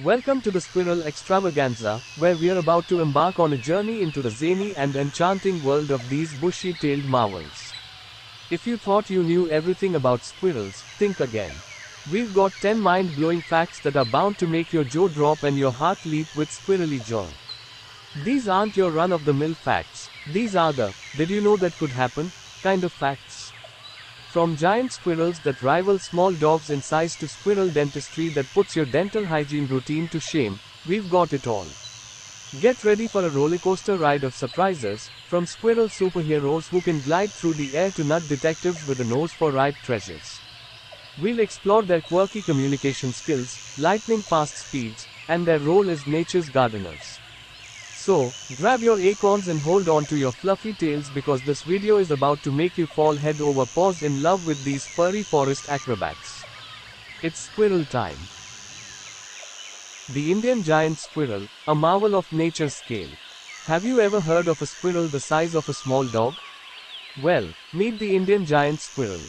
Welcome to the Squirrel Extravaganza, where we are about to embark on a journey into the zany and enchanting world of these bushy-tailed marvels. If you thought you knew everything about squirrels, think again. We've got 10 mind-blowing facts that are bound to make your jaw drop and your heart leap with squirrely joy. These aren't your run-of-the-mill facts. These are the "did you know that could happen" kind of facts. From giant squirrels that rival small dogs in size to squirrel dentistry that puts your dental hygiene routine to shame, we've got it all. Get ready for a rollercoaster ride of surprises, from squirrel superheroes who can glide through the air to nut detectives with a nose for ripe treasures. We'll explore their quirky communication skills, lightning-fast speeds, and their role as nature's gardeners. So, grab your acorns and hold on to your fluffy tails because this video is about to make you fall head over paws in love with these furry forest acrobats. It's squirrel time. The Indian giant squirrel, a marvel of nature's scale. Have you ever heard of a squirrel the size of a small dog? Well, meet the Indian giant squirrel.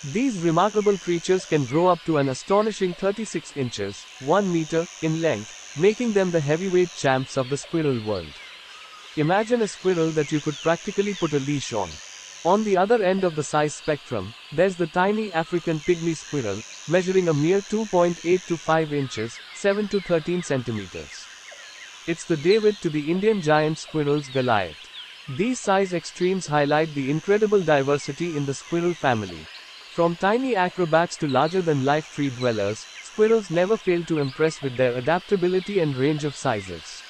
These remarkable creatures can grow up to an astonishing 36 inches, 1 meter, in length, making them the heavyweight champs of the squirrel world. Imagine a squirrel that you could practically put a leash on. On the other end of the size spectrum, there's the tiny African pygmy squirrel, measuring a mere 2.8 to 5 inches, 7 to 13 centimeters. It's the David to the Indian giant squirrel's Goliath. These size extremes highlight the incredible diversity in the squirrel family. From tiny acrobats to larger-than-life tree dwellers, squirrels never fail to impress with their adaptability and range of sizes.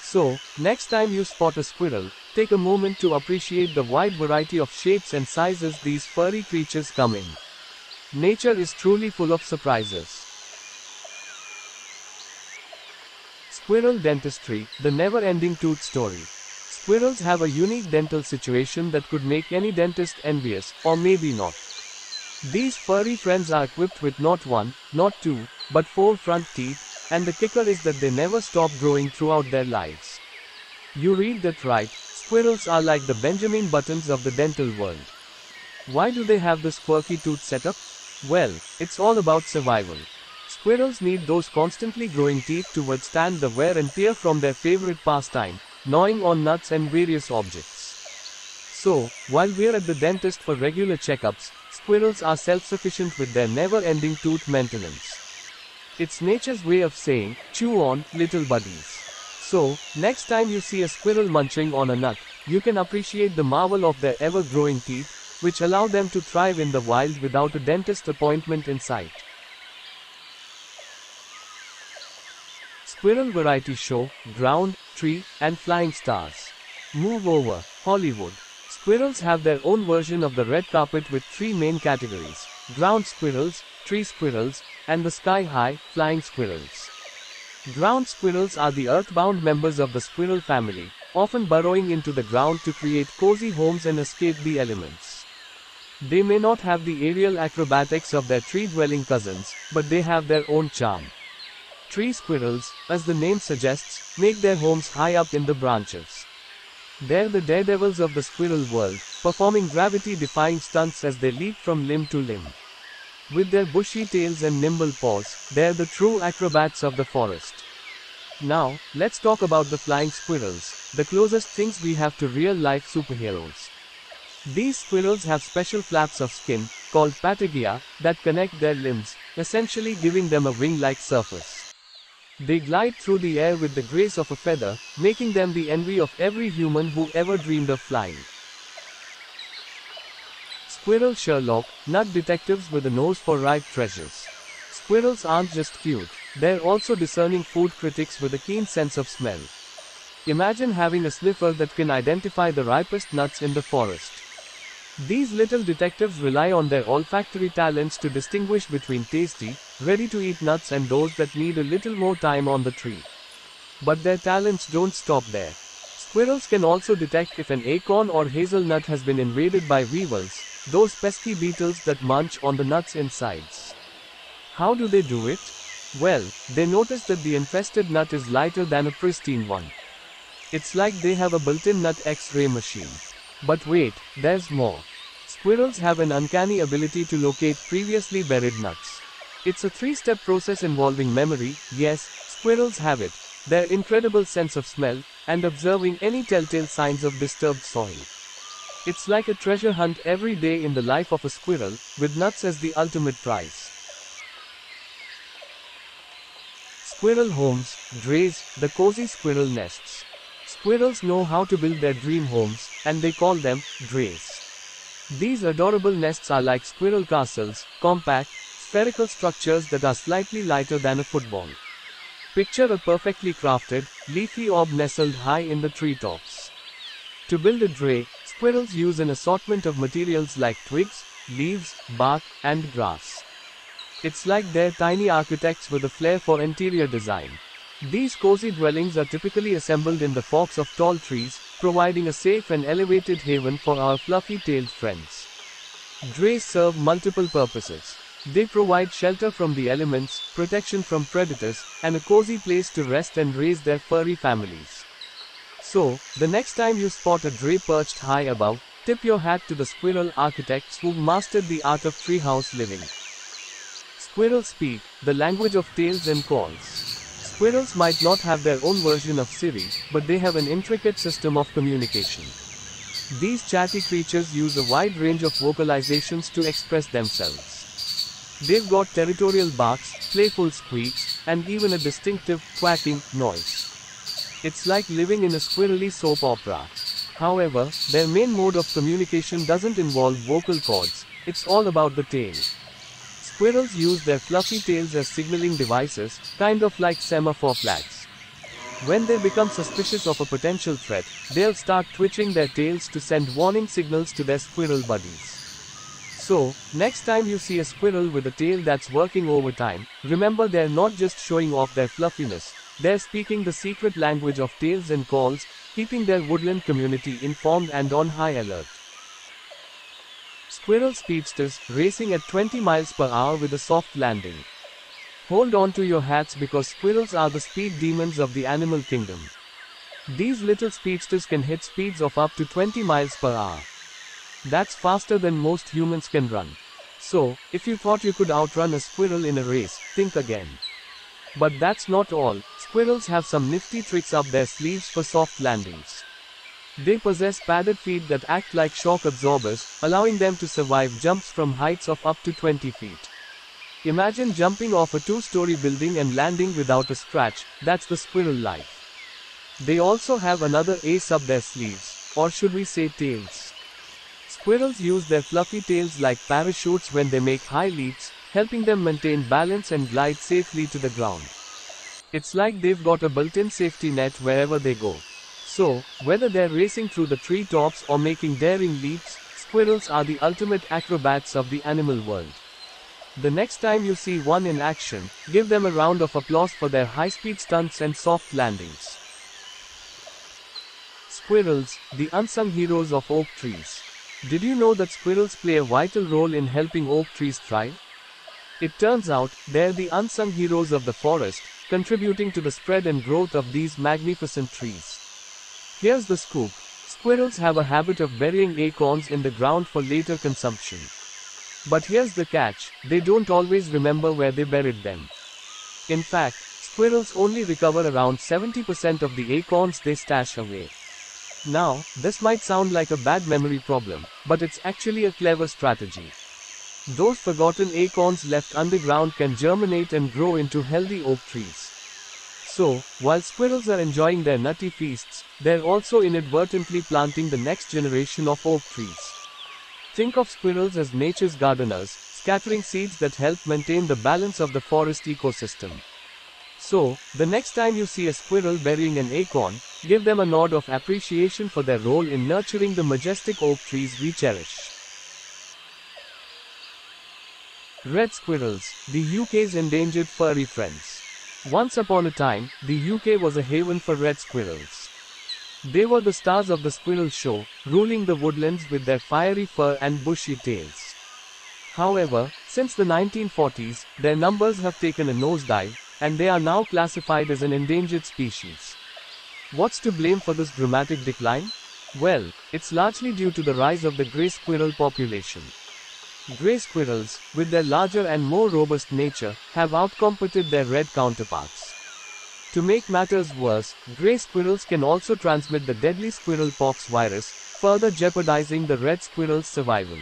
So, next time you spot a squirrel, take a moment to appreciate the wide variety of shapes and sizes these furry creatures come in. Nature is truly full of surprises. Squirrel Dentistry, the never-ending tooth story. Squirrels have a unique dental situation that could make any dentist envious, or maybe not. These furry friends are equipped with not one, not two, but 4 front teeth, and the kicker is that they never stop growing throughout their lives. You read that right, squirrels are like the Benjamin Buttons of the dental world. Why do they have this quirky tooth setup? Well, it's all about survival. Squirrels need those constantly growing teeth to withstand the wear and tear from their favorite pastime, gnawing on nuts and various objects. So, while we're at the dentist for regular checkups, squirrels are self-sufficient with their never-ending tooth maintenance. It's nature's way of saying, chew on, little buddies. So, next time you see a squirrel munching on a nut, you can appreciate the marvel of their ever-growing teeth, which allow them to thrive in the wild without a dentist appointment in sight. Squirrel Variety Show, Ground, Tree, and Flying Stars. Move over, Hollywood. Squirrels have their own version of the red carpet with 3 main categories: ground squirrels, tree squirrels, and the sky-high, flying squirrels. Ground squirrels are the earthbound members of the squirrel family, often burrowing into the ground to create cozy homes and escape the elements. They may not have the aerial acrobatics of their tree-dwelling cousins, but they have their own charm. Tree squirrels, as the name suggests, make their homes high up in the branches. They're the daredevils of the squirrel world, performing gravity-defying stunts as they leap from limb to limb. With their bushy tails and nimble paws, they're the true acrobats of the forest. Now, let's talk about the flying squirrels, the closest things we have to real-life superheroes. These squirrels have special flaps of skin, called patagia, that connect their limbs, essentially giving them a wing-like surface. They glide through the air with the grace of a feather, making them the envy of every human who ever dreamed of flying. Squirrel Sherlock Nut Detectives with a nose for ripe treasures. Squirrels aren't just cute, they're also discerning food critics with a keen sense of smell. Imagine having a sniffer that can identify the ripest nuts in the forest. These little detectives rely on their olfactory talents to distinguish between tasty, ready-to-eat nuts and those that need a little more time on the tree. But their talents don't stop there. Squirrels can also detect if an acorn or hazelnut has been invaded by weevils, those pesky beetles that munch on the nuts' insides. How do they do it? Well, they notice that the infested nut is lighter than a pristine one. It's like they have a built-in nut X-ray machine. But wait, there's more. Squirrels have an uncanny ability to locate previously buried nuts. It's a 3-step process involving memory, yes, Squirrels have it, their incredible sense of smell, and observing any telltale signs of disturbed soil. It's like a treasure hunt every day in the life of a squirrel, with nuts as the ultimate prize. Squirrel Homes, drays, the cozy squirrel nests. Squirrels know how to build their dream homes, and they call them drays. These adorable nests are like squirrel castles, compact, spherical structures that are slightly lighter than a football. Picture a perfectly crafted, leafy orb nestled high in the treetops. To build a dray, squirrels use an assortment of materials like twigs, leaves, bark, and grass. It's like they're tiny architects with a flair for interior design. These cozy dwellings are typically assembled in the forks of tall trees, providing a safe and elevated haven for our fluffy-tailed friends. Drays serve multiple purposes. They provide shelter from the elements, protection from predators, and a cozy place to rest and raise their furry families. So, the next time you spot a dray perched high above, tip your hat to the squirrel architects who've mastered the art of treehouse living. Squirrels speak, the language of tales and calls. Squirrels might not have their own version of Siri, but they have an intricate system of communication. These chatty creatures use a wide range of vocalizations to express themselves. They've got territorial barks, playful squeaks, and even a distinctive, quacking noise. It's like living in a squirrely soap opera. However, their main mode of communication doesn't involve vocal cords, it's all about the tail. Squirrels use their fluffy tails as signaling devices, kind of like semaphore flags. When they become suspicious of a potential threat, they'll start twitching their tails to send warning signals to their squirrel buddies. So, next time you see a squirrel with a tail that's working overtime, remember they're not just showing off their fluffiness, they're speaking the secret language of tails and calls, keeping their woodland community informed and on high alert. Squirrel Speedsters, racing at 20 miles per hour with a soft landing. Hold on to your hats because squirrels are the speed demons of the animal kingdom. These little speedsters can hit speeds of up to 20 miles per hour. That's faster than most humans can run. So, if you thought you could outrun a squirrel in a race, think again. But that's not all, squirrels have some nifty tricks up their sleeves for soft landings. They possess padded feet that act like shock absorbers, allowing them to survive jumps from heights of up to 20 feet. Imagine jumping off a two-story building and landing without a scratch, that's the squirrel life. They also have another ace up their sleeves, or should we say tails. Squirrels use their fluffy tails like parachutes when they make high leaps, helping them maintain balance and glide safely to the ground. It's like they've got a built-in safety net wherever they go. So, whether they're racing through the treetops or making daring leaps, squirrels are the ultimate acrobats of the animal world. The next time you see one in action, give them a round of applause for their high-speed stunts and soft landings. Squirrels, the unsung heroes of oak trees. Did you know that squirrels play a vital role in helping oak trees thrive? It turns out, they're the unsung heroes of the forest, contributing to the spread and growth of these magnificent trees. Here's the scoop. Squirrels have a habit of burying acorns in the ground for later consumption. But here's the catch, they don't always remember where they buried them. In fact, squirrels only recover around 70% of the acorns they stash away. Now, this might sound like a bad memory problem, but it's actually a clever strategy. Those forgotten acorns left underground can germinate and grow into healthy oak trees. So, while squirrels are enjoying their nutty feasts, they're also inadvertently planting the next generation of oak trees. Think of squirrels as nature's gardeners, scattering seeds that help maintain the balance of the forest ecosystem. So, the next time you see a squirrel burying an acorn, give them a nod of appreciation for their role in nurturing the majestic oak trees we cherish. Red squirrels, the UK's endangered furry friends. Once upon a time, the UK was a haven for red squirrels. They were the stars of the squirrel show, ruling the woodlands with their fiery fur and bushy tails. However, since the 1940s, their numbers have taken a nosedive, and they are now classified as an endangered species. What's to blame for this dramatic decline? Well, it's largely due to the rise of the grey squirrel population. Grey squirrels, with their larger and more robust nature, have outcompeted their red counterparts. To make matters worse, gray squirrels can also transmit the deadly squirrel pox virus, further jeopardizing the red squirrel's survival.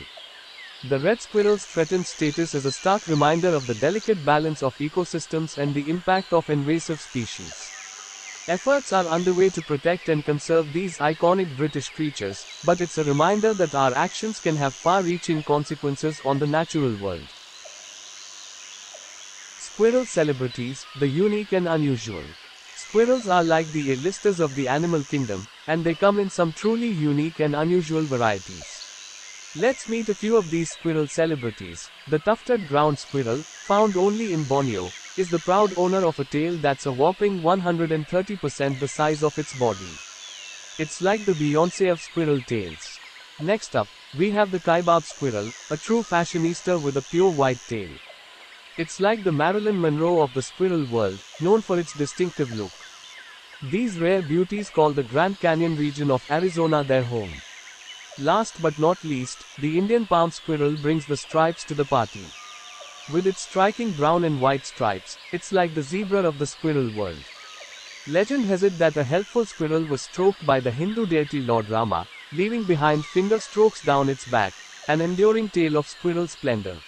The red squirrel's threatened status is a stark reminder of the delicate balance of ecosystems and the impact of invasive species. Efforts are underway to protect and conserve these iconic British creatures, but it's a reminder that our actions can have far-reaching consequences on the natural world. Squirrel Celebrities, the unique and unusual. Squirrels are like the A-listers of the animal kingdom, and they come in some truly unique and unusual varieties. Let's meet a few of these squirrel celebrities. The tufted ground squirrel, found only in Borneo, is the proud owner of a tail that's a whopping 130% the size of its body. It's like the Beyoncé of squirrel tails. Next up, we have the kaibab squirrel, a true fashionista with a pure white tail. It's like the Marilyn Monroe of the squirrel world, known for its distinctive look. These rare beauties call the Grand Canyon region of Arizona their home. Last but not least, the Indian palm squirrel brings the stripes to the party. With its striking brown and white stripes, it's like the zebra of the squirrel world. Legend has it that a helpful squirrel was stroked by the Hindu deity Lord Rama, leaving behind finger strokes down its back, an enduring tale of squirrel splendor.